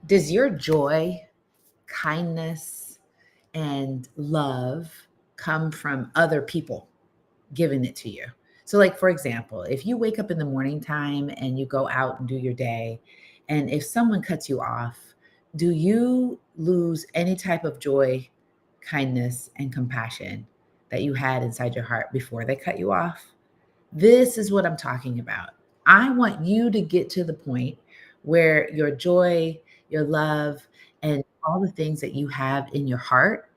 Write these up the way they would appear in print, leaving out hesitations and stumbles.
Does your joy, kindness, and love come from other people giving it to you? So, like, for example, if you wake up in the morning time and you go out and do your day, and if someone cuts you off, do you lose any type of joy, kindness, and compassion that you had inside your heart before they cut you off? This is what I'm talking about. I want you to get to the point where your joy, your love, and all the things that you have in your heart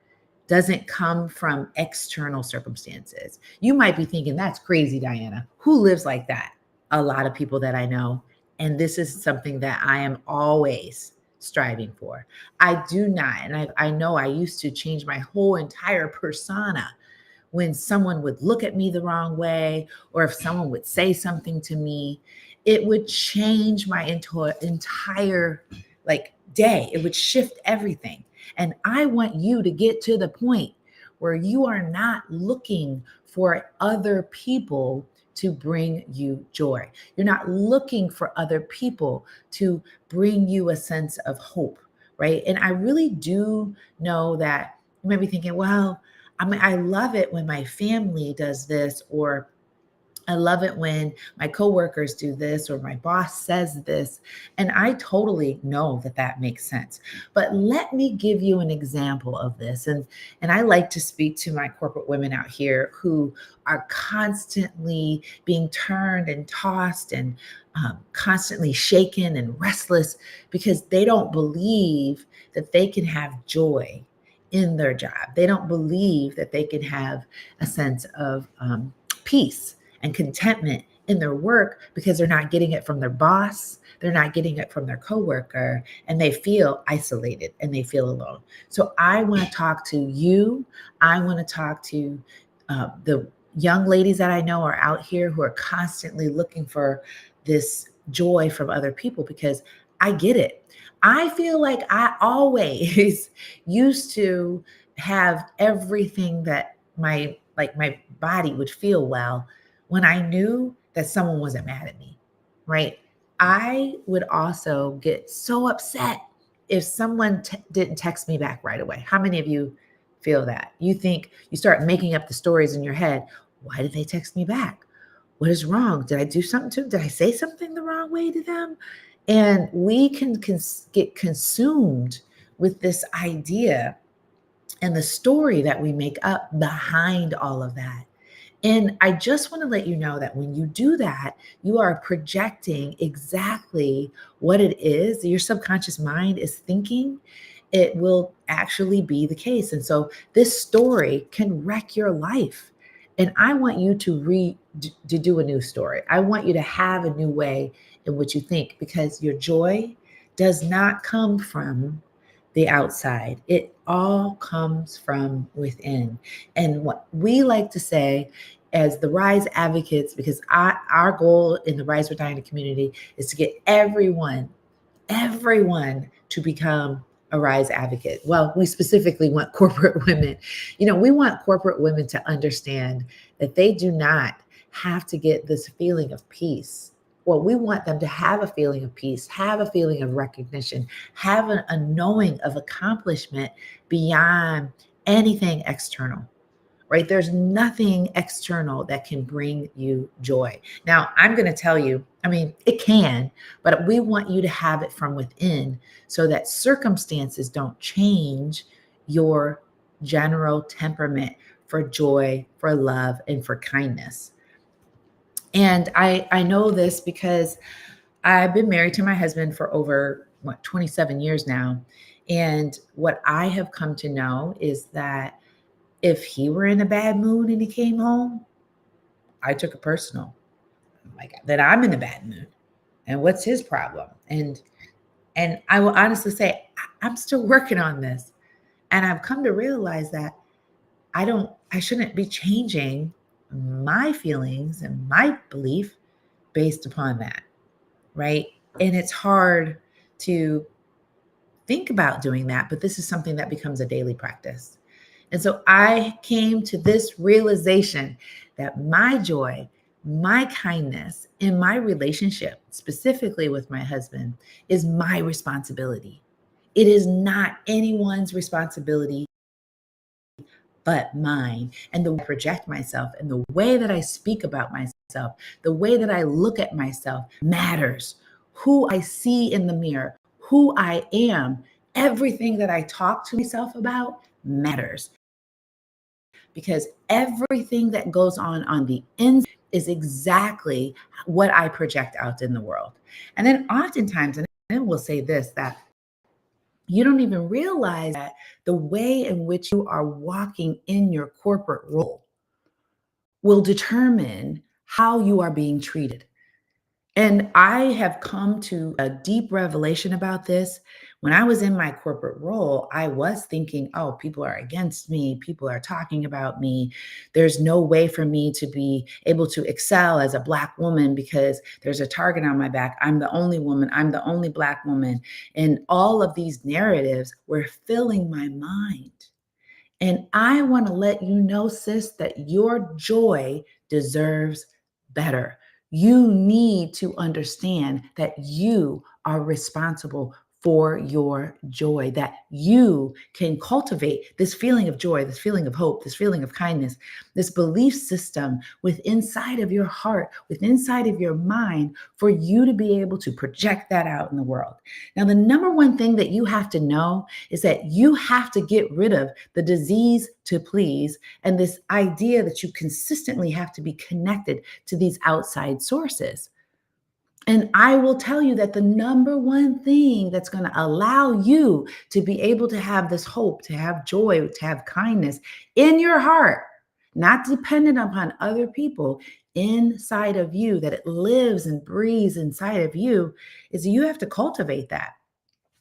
doesn't come from external circumstances. You might be thinking, that's crazy, Diana. Who lives like that? A lot of people that I know. And this is something that I am always striving for. I do not, and I know I used to change my whole entire persona when someone would look at me the wrong way, or if someone would say something to me, it would change my entire like day. It would shift everything. And I want you to get to the point where you are not looking for other people to bring you joy. You're not looking for other people to bring you a sense of hope, right? And I really do know that you might be thinking, well, I mean, I love it when my family does this, or I love it when my coworkers do this, or my boss says this. And I totally know that that makes sense. But let me give you an example of this. And I like to speak to my corporate women out here who are constantly being turned and tossed and constantly shaken and restless because they don't believe that they can have joy in their job. They don't believe that they can have a sense of peace and contentment in their work because they're not getting it from their boss, they're not getting it from their coworker, and they feel isolated and they feel alone. So I want to talk to you. I want to talk to the young ladies that I know are out here who are constantly looking for this joy from other people, because I get it. I feel like I always used to have everything that my body would feel well when I knew that someone wasn't mad at me, right? I would also get so upset if someone didn't text me back right away. How many of you feel that? You think you start making up the stories in your head. Why did they text me back? What is wrong? Did I do something to them? Did I say something the wrong way to them? And we can get consumed with this idea and the story that we make up behind all of that. And I just want to let you know that when you do that, you are projecting exactly what it is your subconscious mind is thinking. It will actually be the case. And so this story can wreck your life. And I want you to do a new story. I want you to have a new way in which you think, because your joy does not come from the outside. It all comes from within. And what we like to say as the Rise advocates, because our goal in the Rise with Diana community is to get everyone to become a Rise advocate. Well, we specifically want corporate women. We want corporate women to understand that they do not have to get this feeling of peace. Well, we want them to have a feeling of peace, have a feeling of recognition, have a knowing of accomplishment beyond anything external, right? There's nothing external that can bring you joy. Now, I'm going to tell you, I mean, it can, but we want you to have it from within so that circumstances don't change your general temperament for joy, for love, and for kindness. And I know this because I've been married to my husband for over 27 years now. And what I have come to know is that if he were in a bad mood and he came home, I took it personal. Like, that I'm in a bad mood. And what's his problem? And I will honestly say I'm still working on this. And I've come to realize that I shouldn't be changing my feelings and my belief based upon that, right? And it's hard to think about doing that, but this is something that becomes a daily practice. And so I came to this realization that my joy, my kindness in my relationship, specifically with my husband, is my responsibility. It is not anyone's responsibility but mine. And the way I project myself and the way that I speak about myself, the way that I look at myself matters. Who I see in the mirror, who I am, everything that I talk to myself about matters, because everything that goes on the inside is exactly what I project out in the world. And then oftentimes, and I will say this, that you don't even realize that the way in which you are walking in your corporate role will determine how you are being treated. And I have come to a deep revelation about this. When I was in my corporate role, I was thinking, oh, people are against me. People are talking about me. There's no way for me to be able to excel as a Black woman because there's a target on my back. I'm the only woman. I'm the only Black woman. And all of these narratives were filling my mind. And I want to let you know, sis, that your joy deserves better. You need to understand that you are responsible for your joy, that you can cultivate this feeling of joy, this feeling of hope, this feeling of kindness, this belief system with inside of your heart, with inside of your mind, for you to be able to project that out in the world. Now, the number one thing that you have to know is that you have to get rid of the disease to please and this idea that you consistently have to be connected to these outside sources. And I will tell you that the number one thing that's going to allow you to be able to have this hope, to have joy, to have kindness in your heart, not dependent upon other people, inside of you, that it lives and breathes inside of you, is you have to cultivate that.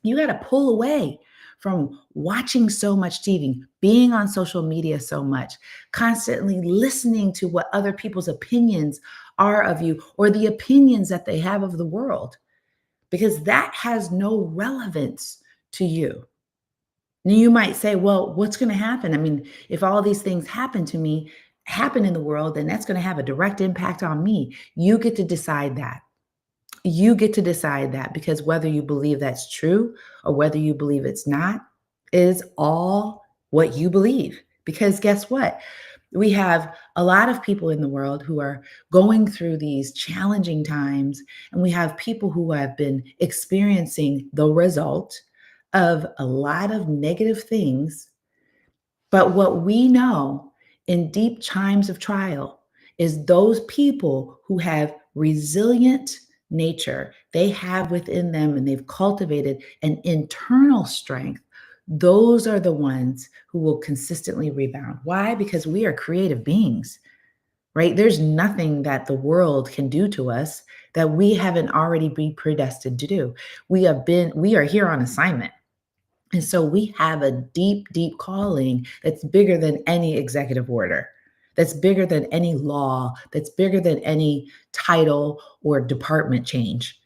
You got to pull away from watching so much TV, being on social media so much, constantly listening to what other people's opinions are of you or the opinions that they have of the world, because that has no relevance to you. Now, you might say, well, what's going to happen? I mean, if all these things happen in the world, then that's going to have a direct impact on me. You get to decide that. You get to decide that, because whether you believe that's true or whether you believe it's not is all what you believe. Because guess what? We have a lot of people in the world who are going through these challenging times, and we have people who have been experiencing the result of a lot of negative things. But what we know in deep times of trial is those people who have resilient nature, they have within them and they've cultivated an internal strength. Those are the ones who will consistently rebound. Why? Because we are creative beings, right? There's nothing that the world can do to us that we haven't already been predestined to do. We are here on assignment. And so we have a deep, deep calling that's bigger than any executive order, that's bigger than any law, that's bigger than any title or department change.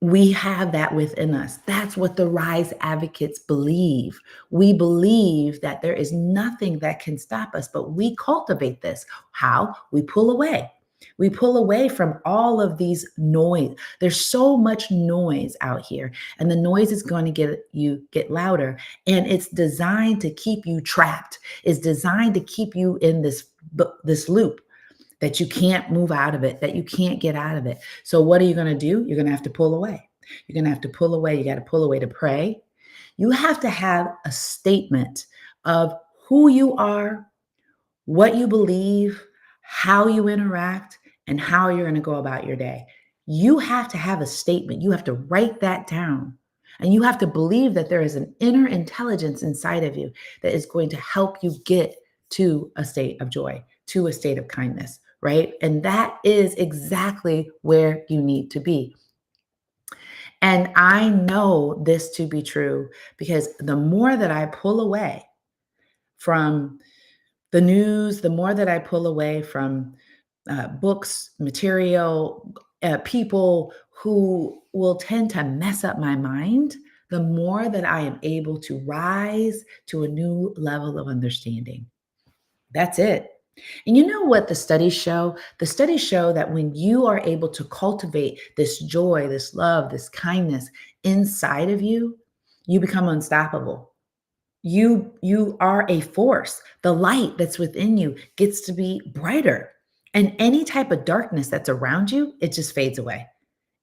We have that within us. That's what the Rise Advocates believe. We believe that there is nothing that can stop us, but we cultivate this. How? We pull away. We pull away from all of these noise. There's so much noise out here, and the noise is going to get louder, and it's designed to keep you trapped. It's designed to keep you in this loop that you can't move out of it, that you can't get out of it. So what are you going to do? You're going to have to pull away. You're going to have to pull away. You got to pull away to pray. You have to have a statement of who you are, what you believe, how you interact, and how you're going to go about your day. You have to have a statement. You have to write that down. And you have to believe that there is an inner intelligence inside of you that is going to help you get to a state of joy, to a state of kindness, right? And that is exactly where you need to be. And I know this to be true because the more that I pull away from the news, the more that I pull away from books, material, people who will tend to mess up my mind, the more that I am able to rise to a new level of understanding. That's it. And you know what the studies show? The studies show that when you are able to cultivate this joy, this love, this kindness inside of you, you become unstoppable. You are a force. The light that's within you gets to be brighter. And any type of darkness that's around you, it just fades away.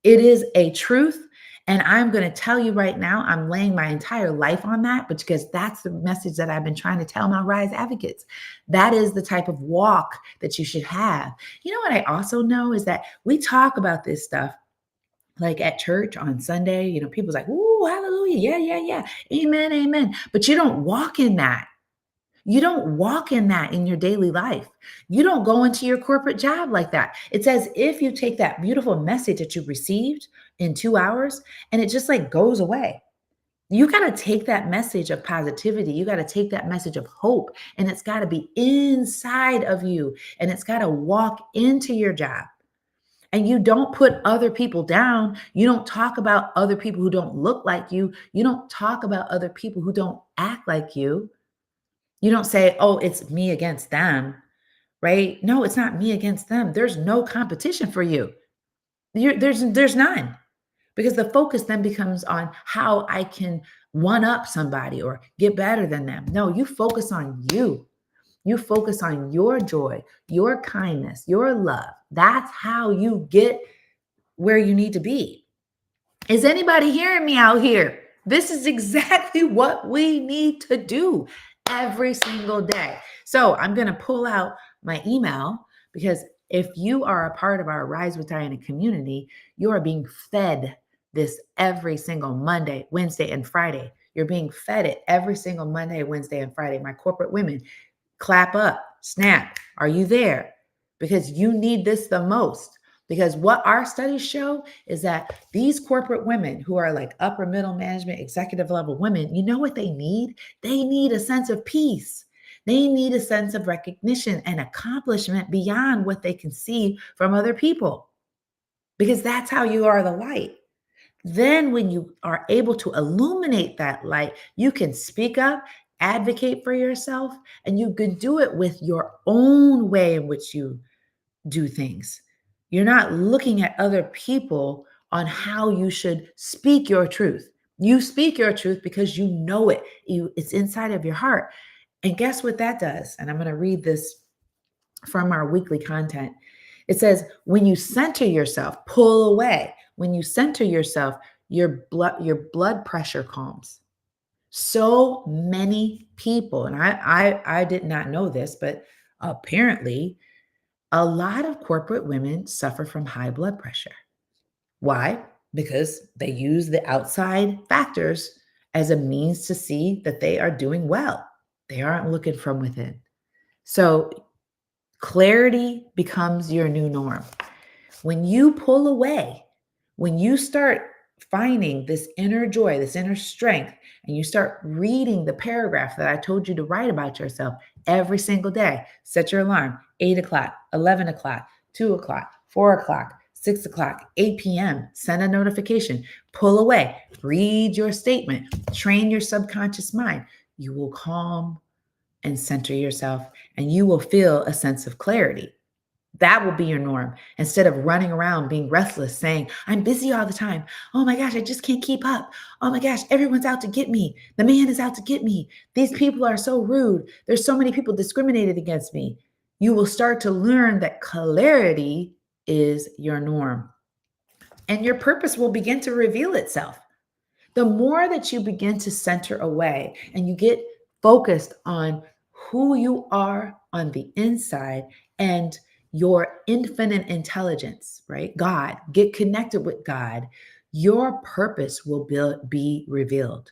It is a truth. And I'm going to tell you right now, I'm laying my entire life on that, but because that's the message that I've been trying to tell my Rise advocates. That is the type of walk that you should have. You know what I also know is that we talk about this stuff like at church on Sunday, people's like, "Ooh, hallelujah. Yeah, yeah, yeah. Amen, amen." But you don't walk in that. You don't walk in that in your daily life. You don't go into your corporate job like that. It's as if you take that beautiful message that you received in 2 hours and it just like goes away. You got to take that message of positivity. You got to take that message of hope, and it's got to be inside of you, and it's got to walk into your job. And you don't put other people down. You don't talk about other people who don't look like you. You don't talk about other people who don't act like you. You don't say, "Oh, it's me against them," right? No, it's not me against them. There's no competition for you. There's none, because the focus then becomes on how I can one up somebody or get better than them. No, you focus on you. You focus on your joy, your kindness, your love. That's how you get where you need to be. Is anybody hearing me out here? This is exactly what we need to do every single day. So I'm going to pull out my email, because if you are a part of our Rise with Diana community, you are being fed this every single Monday, Wednesday, and Friday. You're being fed it every single Monday, Wednesday, and Friday. My corporate women, clap up, snap. Are you there? Because you need this the most. Because what our studies show is that these corporate women who are like upper middle management, executive level women, you know what they need? They need a sense of peace. They need a sense of recognition and accomplishment beyond what they can see from other people, because that's how you are the light. Then, when you are able to illuminate that light, you can speak up, advocate for yourself, and you can do it with your own way in which you do things. You're not looking at other people on how you should speak your truth. You speak your truth because you know it. It's inside of your heart. And guess what that does? And I'm going to read this from our weekly content. It says, when you center yourself, pull away. When you center yourself, your blood pressure calms. So many people, and I did not know this, but apparently a lot of corporate women suffer from high blood pressure. Why? Because they use the outside factors as a means to see that they are doing well. They aren't looking from within. So clarity becomes your new norm. When you pull away, when you start finding this inner joy, this inner strength, and you start reading the paragraph that I told you to write about yourself every single day, set your alarm 8 o'clock, 11 o'clock, 2 o'clock, 4 o'clock, 6 o'clock, 8 p.m., send a notification, pull away, read your statement, train your subconscious mind. You will calm and center yourself, and you will feel a sense of clarity. That will be your norm, instead of running around being restless, saying, "I'm busy all the time. Oh my gosh, I just can't keep up. Oh my gosh, everyone's out to get me. The man is out to get me. These people are so rude. There's so many people discriminated against me." You will start to learn that clarity is your norm, and your purpose will begin to reveal itself. The more that you begin to center away and you get focused on who you are on the inside and your infinite intelligence, right? God, get connected with God, your purpose will be revealed.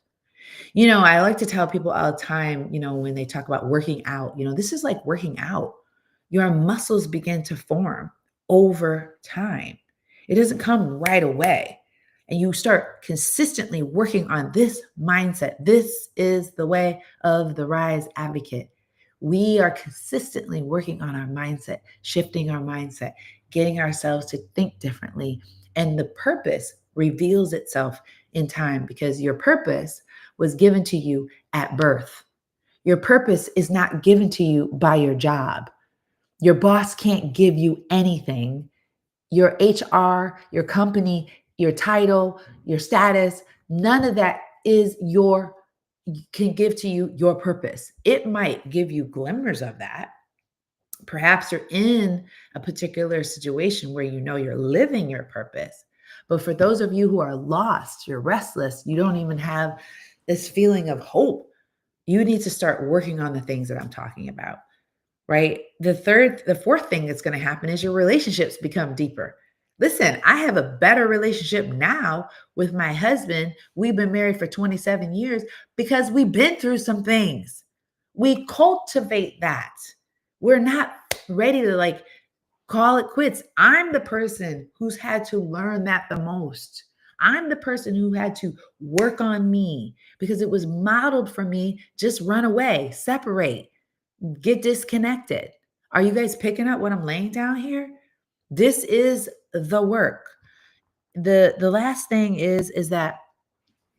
I like to tell people all the time, when they talk about working out, this is like working out. Your muscles begin to form over time. It doesn't come right away. And you start consistently working on this mindset. This is the way of the Rise advocate. We are consistently working on our mindset, shifting our mindset, getting ourselves to think differently. And the purpose reveals itself in time, because your purpose was given to you at birth. Your purpose is not given to you by your job. Your boss can't give you anything. Your HR, your company, your title, your status, none of that can give to you your purpose. It might give you glimmers of that. Perhaps you're in a particular situation where you know you're living your purpose. But for those of you who are lost, you're restless, you don't even have this feeling of hope, you need to start working on the things that I'm talking about, right? The fourth thing that's going to happen is your relationships become deeper. Listen, I have a better relationship now with my husband. We've been married for 27 years because we've been through some things. We cultivate that. We're not ready to like call it quits. I'm the person who's had to learn that the most. I'm the person who had to work on me because it was modeled for me. Just run away, separate, get disconnected. Are you guys picking up what I'm laying down here? This is the work. The last thing is that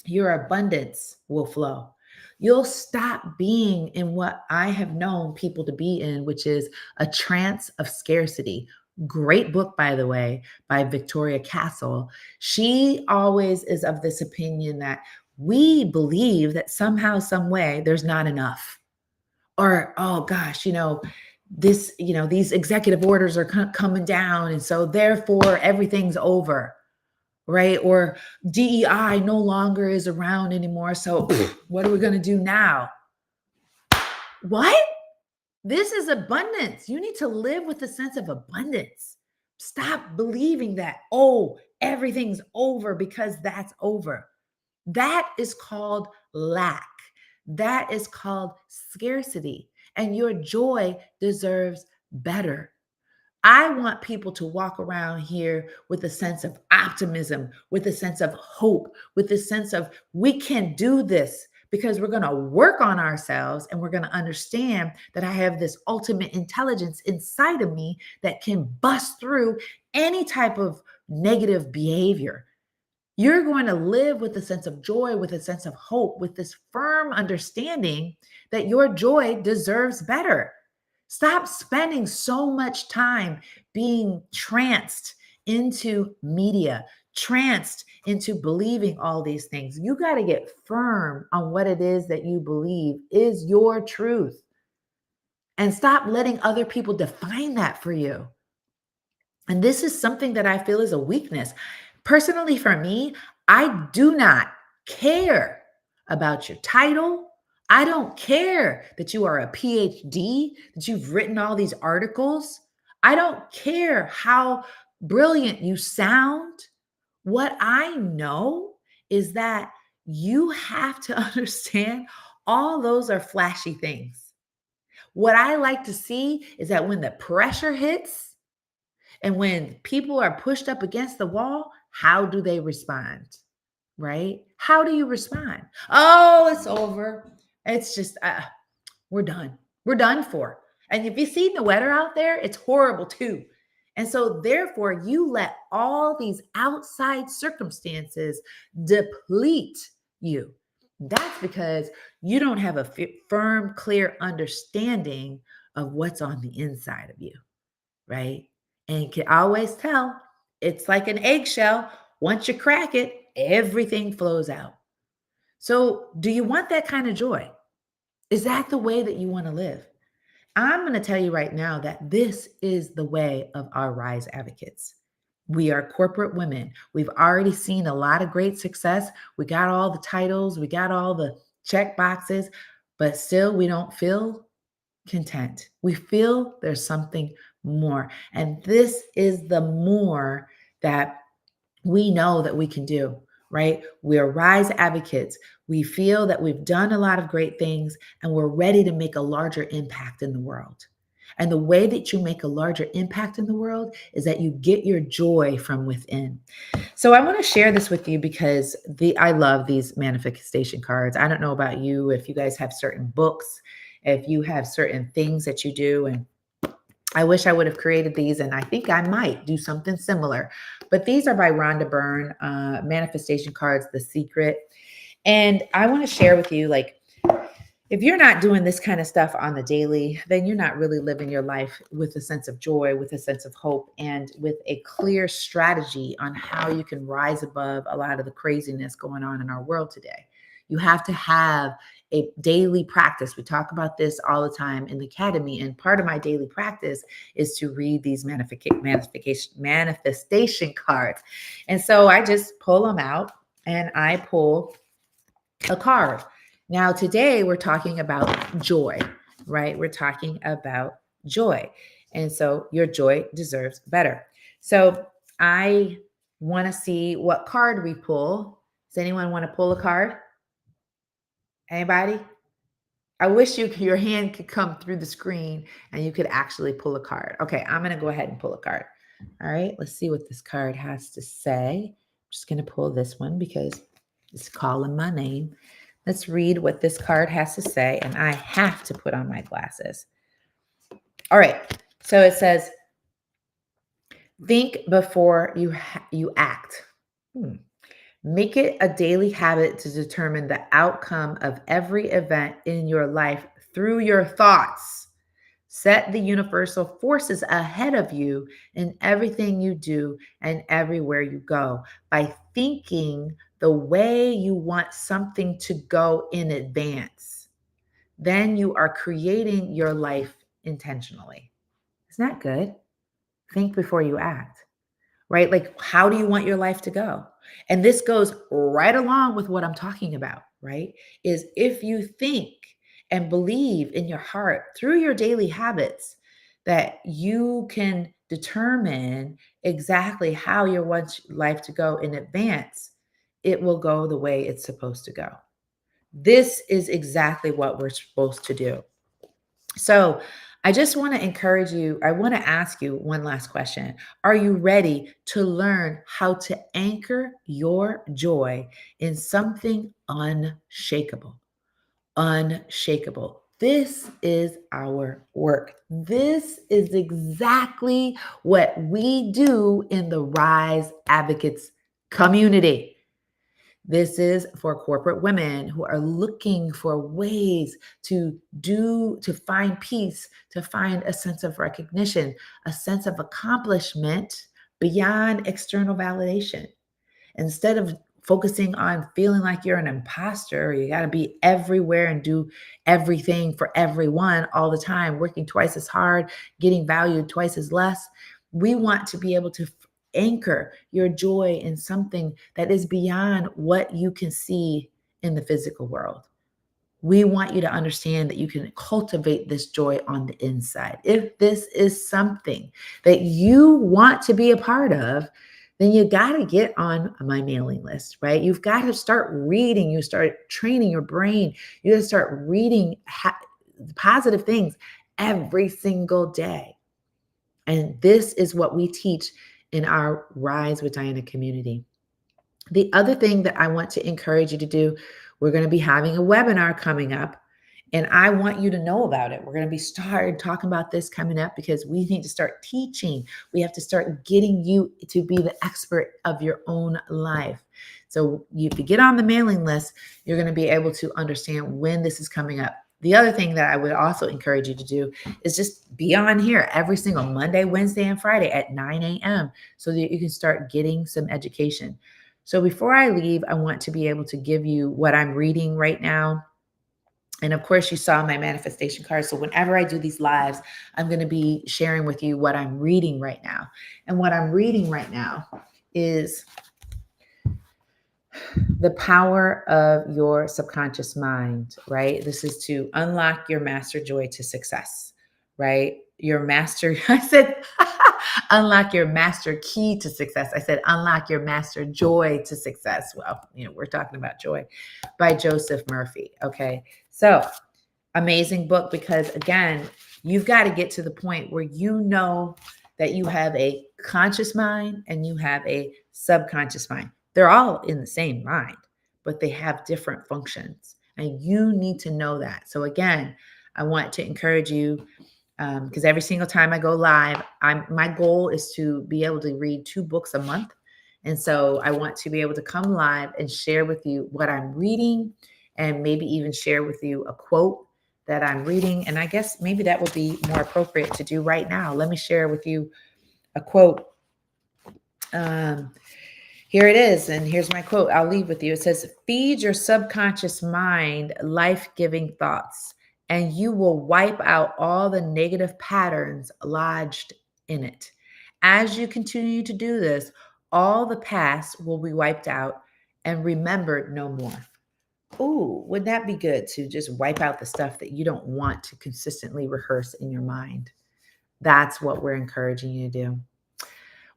your abundance will flow. You'll stop being in what I have known people to be in, which is a trance of scarcity. Great book, by the way, by Victoria Castle. She always is of this opinion that we believe that somehow, some way, there's not enough. Or, oh gosh, these executive orders are coming down. And so therefore everything's over, right? Or DEI no longer is around anymore. So what are we going to do now? What? This is abundance. You need to live with a sense of abundance. Stop believing that, oh, everything's over because that's over. That is called lack. That is called scarcity. And your joy deserves better. I want people to walk around here with a sense of optimism, with a sense of hope, with a sense of we can do this because we're going to work on ourselves and we're going to understand that I have this ultimate intelligence inside of me that can bust through any type of negative behavior. You're going to live with a sense of joy, with a sense of hope, with this firm understanding that your joy deserves better. Stop spending so much time being tranced into media, tranced into believing all these things. You got to get firm on what it is that you believe is your truth. And stop letting other people define that for you. And this is something that I feel is a weakness. Personally, for me, I do not care about your title. I don't care that you are a PhD, that you've written all these articles. I don't care how brilliant you sound. What I know is that you have to understand all those are flashy things. What I like to see is that when the pressure hits, and when people are pushed up against the wall, how do they respond? Right? How do you respond? Oh, it's over. It's just, we're done. We're done for. And if you've seen the weather out there, it's horrible too. And so, therefore, you let all these outside circumstances deplete you. That's because you don't have a firm, clear understanding of what's on the inside of you, right? And you can always tell it's like an eggshell. Once you crack it, everything flows out. So, do you want that kind of joy? Is that the way that you want to live? I'm going to tell you right now that this is the way of our Rise advocates. We are corporate women. We've already seen a lot of great success. We got all the titles, we got all the check boxes, but still we don't feel content. We feel there's something more. And this is the more that we know that we can do, right? We are Rise advocates. We feel that we've done a lot of great things and we're ready to make a larger impact in the world. And the way that you make a larger impact in the world is that you get your joy from within. So I want to share this with you because I love these manifestation cards. I don't know about you, if you guys have certain books, if you have certain things that you do, and I wish I would have created these, and I think I might do something similar. But these are by Rhonda Byrne, manifestation cards, The Secret. And I want to share with you, like, if you're not doing this kind of stuff on the daily, then you're not really living your life with a sense of joy, with a sense of hope, and with a clear strategy on how you can rise above a lot of the craziness going on in our world today. You have to have a daily practice. We talk about this all the time in the academy. And part of my daily practice is to read these manifestation cards. And so I just pull them out and I pull a card. Now, today we're talking about joy, right? We're talking about joy. And so your joy deserves better. So I want to see what card we pull. Does anyone want to pull a card? Anybody? I wish your hand could come through the screen and you could actually pull a card. Okay, I'm going to go ahead and pull a card. All right, let's see what this card has to say. I'm just going to pull this one because it's calling my name. Let's read what this card has to say, and I have to put on my glasses. All right, so it says, think before you act. Make it a daily habit to determine the outcome of every event in your life through your thoughts. Set the universal forces ahead of you in everything you do and everywhere you go by thinking the way you want something to go in advance. Then you are creating your life intentionally. Isn't that good? Think before you act, right? Like, how do you want your life to go? And this goes right along with what I'm talking about, right? Is if you think and believe in your heart through your daily habits that you can determine exactly how you want life to go in advance, it will go the way it's supposed to go. This is exactly what we're supposed to do. So I just want to encourage you. I want to ask you one last question. Are you ready to learn how to anchor your joy in something unshakable? Unshakable. This is our work. This is exactly what we do in the Rise Advocates community. This is for corporate women who are looking for ways to find peace, to find a sense of recognition, a sense of accomplishment beyond external validation. Instead of focusing on feeling like you're an imposter, or you got to be everywhere and do everything for everyone all the time, working twice as hard, getting valued twice as less, we want to be able to anchor your joy in something that is beyond what you can see in the physical world. We want you to understand that you can cultivate this joy on the inside. If this is something that you want to be a part of, then you got to get on my mailing list, right? You've got to start reading. You start training your brain. You got to start reading positive things every single day. And this is what we teach in our Rise with Diana community. The other thing that I want to encourage you to do, we're going to be having a webinar coming up, and I want you to know about it. We're going to be starting talking about this coming up because we need to start teaching. We have to start getting you to be the expert of your own life. So if you get on the mailing list, you're going to be able to understand when this is coming up. The other thing that I would also encourage you to do is just be on here every single Monday, Wednesday, and Friday at 9 a.m. so that you can start getting some education. So before I leave, I want to be able to give you what I'm reading right now. And of course, you saw my manifestation card. So whenever I do these lives, I'm going to be sharing with you what I'm reading right now. And what I'm reading right now is The Power of Your Subconscious Mind, right? This is to unlock your master joy to success, right? Your master, I said, unlock your master key to success. I said, unlock your master joy to success. Well, we're talking about joy by Joseph Murphy. Okay. So amazing book, because again, you've got to get to the point where you know that you have a conscious mind and you have a subconscious mind. They're all in the same mind, but they have different functions, and you need to know that. So again, I want to encourage you, because every single time I go live, my goal is to be able to read 2 books a month. And so I want to be able to come live and share with you what I'm reading, and maybe even share with you a quote that I'm reading. And I guess maybe that would be more appropriate to do right now. Let me share with you a quote. Here it is. And here's my quote I'll leave with you. It says, feed your subconscious mind life giving thoughts, and you will wipe out all the negative patterns lodged in it. As you continue to do this, all the past will be wiped out and remembered no more. Ooh, would that be good to just wipe out the stuff that you don't want to consistently rehearse in your mind? That's what we're encouraging you to do.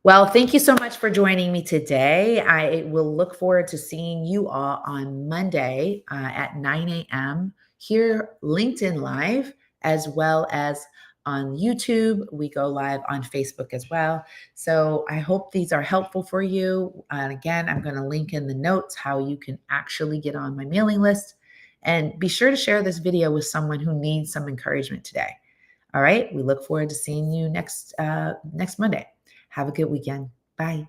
Well, thank you so much for joining me today. I will look forward to seeing you all on Monday at 9 a.m. here, LinkedIn Live, as well as on YouTube. We go live on Facebook as well. So I hope these are helpful for you. And again, I'm going to link in the notes how you can actually get on my mailing list. And be sure to share this video with someone who needs some encouragement today. All right. We look forward to seeing you next Monday. Have a good weekend. Bye.